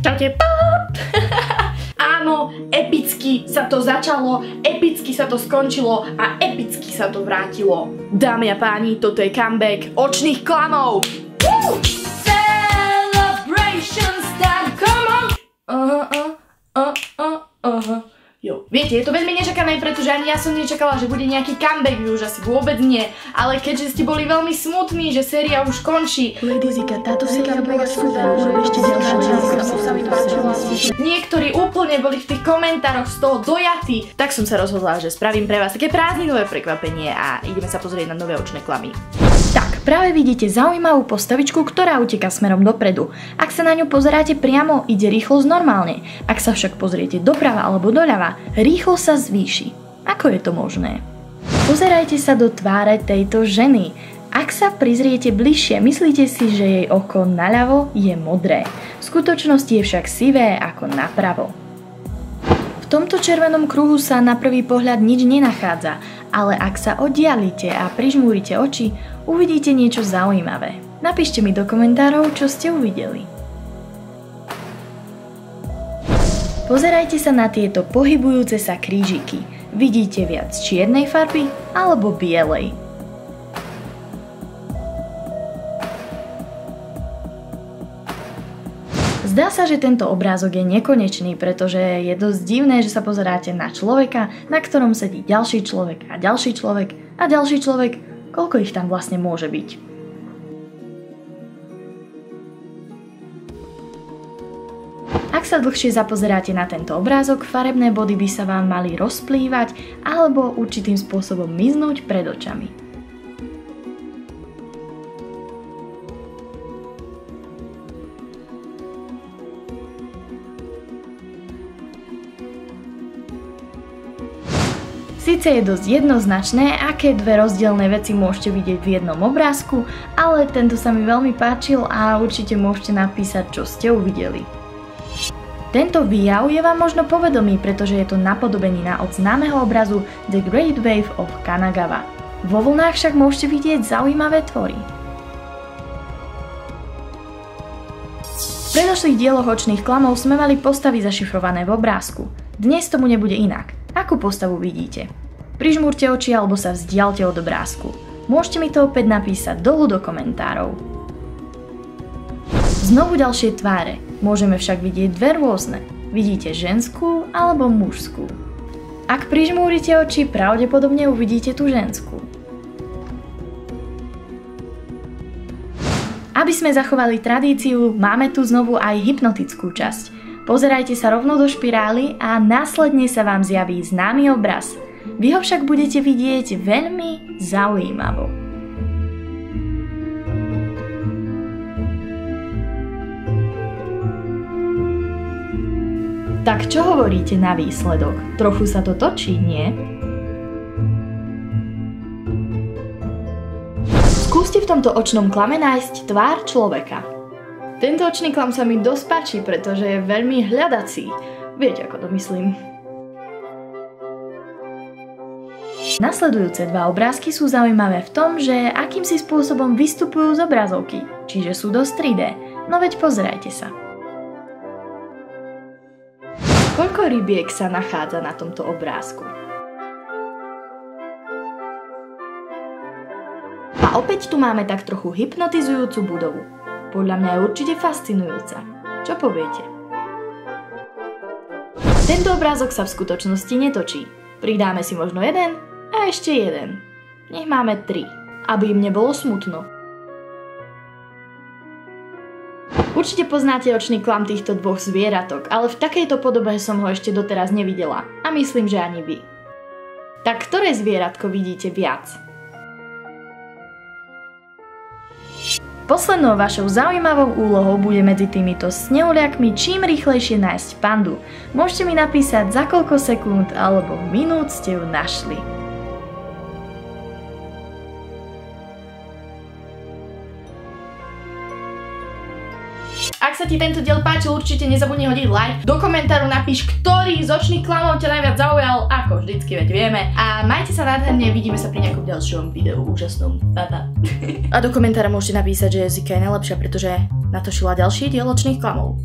Čaute. Áno, epicky sa to začalo, epicky sa to skončilo a epicky sa to vrátilo. Dámy a páni, toto je comeback očných klamov. Celebrations time, come on. Jo, viete, je to veľmi nečakané, pretože ani ja som nečakala, že bude nejaký comeback, už asi vôbec nie. Ale keďže ste boli veľmi smutní, že séria už končí. Lady Zika, táto séria bola super, že ešte ďalšie. Niektorí úplne boli v tých komentároch z toho dojatí. Tak som sa rozhodla, že spravím pre vás také prázdninové prekvapenie a ideme sa pozrieť na nové očné klamy. Tak, práve vidíte zaujímavú postavičku, ktorá uteká smerom dopredu. Ak sa na ňu pozeráte priamo, ide rýchlosť normálne. Ak sa však pozriete doprava alebo doľava, rýchlosť sa zvýši. Ako je to možné? Pozerajte sa do tváre tejto ženy. Ak sa prizriete bližšie, myslíte si, že jej oko naľavo je modré. V skutočnosti je však sivé ako napravo. V tomto červenom kruhu sa na prvý pohľad nič nenachádza, ale ak sa oddialite a prižmúrite oči, uvidíte niečo zaujímavé. Napíšte mi do komentárov, čo ste uvideli. Pozerajte sa na tieto pohybujúce sa krížiky. Vidíte viac čiernej farby alebo bielej? Zdá sa, že tento obrázok je nekonečný, pretože je dosť divné, že sa pozeráte na človeka, na ktorom sedí ďalší človek a ďalší človek a ďalší človek. Koľko ich tam vlastne môže byť? Ak sa dlhšie zapozeráte na tento obrázok, farebné body by sa vám mali rozplývať alebo určitým spôsobom miznúť pred očami. Sice je dosť jednoznačné, aké dve rozdielne veci môžete vidieť v jednom obrázku, ale tento sa mi veľmi páčil a určite môžete napísať, čo ste uvideli. Tento výjav je vám možno povedomý, pretože je to napodobenina od známeho obrazu The Great Wave of Kanagawa. Vo vlnách však môžete vidieť zaujímavé tvory. V predošlých dieloch očných klamov sme mali postavy zašifrované v obrázku. Dnes tomu nebude inak. Akú postavu vidíte? Prižmúrte oči alebo sa vzdialte od obrázku. Môžete mi to opäť napísať dolu do komentárov. Znovu ďalšie tváre. Môžeme však vidieť dve rôzne. Vidíte ženskú alebo mužskú. Ak prižmúrite oči, pravdepodobne uvidíte tú ženskú. Aby sme zachovali tradíciu, máme tu znovu aj hypnotickú časť. Pozerajte sa rovno do špirály a následne sa vám zjaví známy obraz. Vy ho však budete vidieť veľmi zaujímavo. Tak čo hovoríte na výsledok? Trochu sa to točí, nie? Skúste v tomto očnom klame nájsť tvár človeka. Tento očný klam sa mi dosť páči, pretože je veľmi hľadací. Viete, ako to myslím. Nasledujúce dva obrázky sú zaujímavé v tom, že akýmsi spôsobom vystupujú z obrazovky, čiže sú dosť 3D. No veď pozerajte sa. Koľko rybiek sa nachádza na tomto obrázku? A opäť tu máme tak trochu hypnotizujúcu budovu. Podľa mňa je určite fascinujúca. Čo poviete? Tento obrázok sa v skutočnosti netočí. Pridáme si možno jeden a ešte jeden. Nech máme 3, aby im nebolo smutno. Určite poznáte očný klam týchto dvoch zvieratok, ale v takejto podobe som ho ešte doteraz nevidela. A myslím, že ani vy. Tak ktoré zvieratko vidíte viac? Poslednou vašou zaujímavou úlohou bude medzi týmito snehuliakmi čím rýchlejšie nájsť pandu. Môžete mi napísať, za koľko sekúnd alebo minút ste ju našli. Ak sa ti tento diel páčil, určite nezabudni hodiť like. Do komentáru napíš, ktorý z očných klamov ťa najviac zaujal, ako vždycky, veď vieme. A majte sa nádherne, vidíme sa pri nejakom ďalšom videu úžasnom. Pa. A do komentára môžete napísať, že Zika je najlepšia, pretože natočila ďalší diel očných klamov.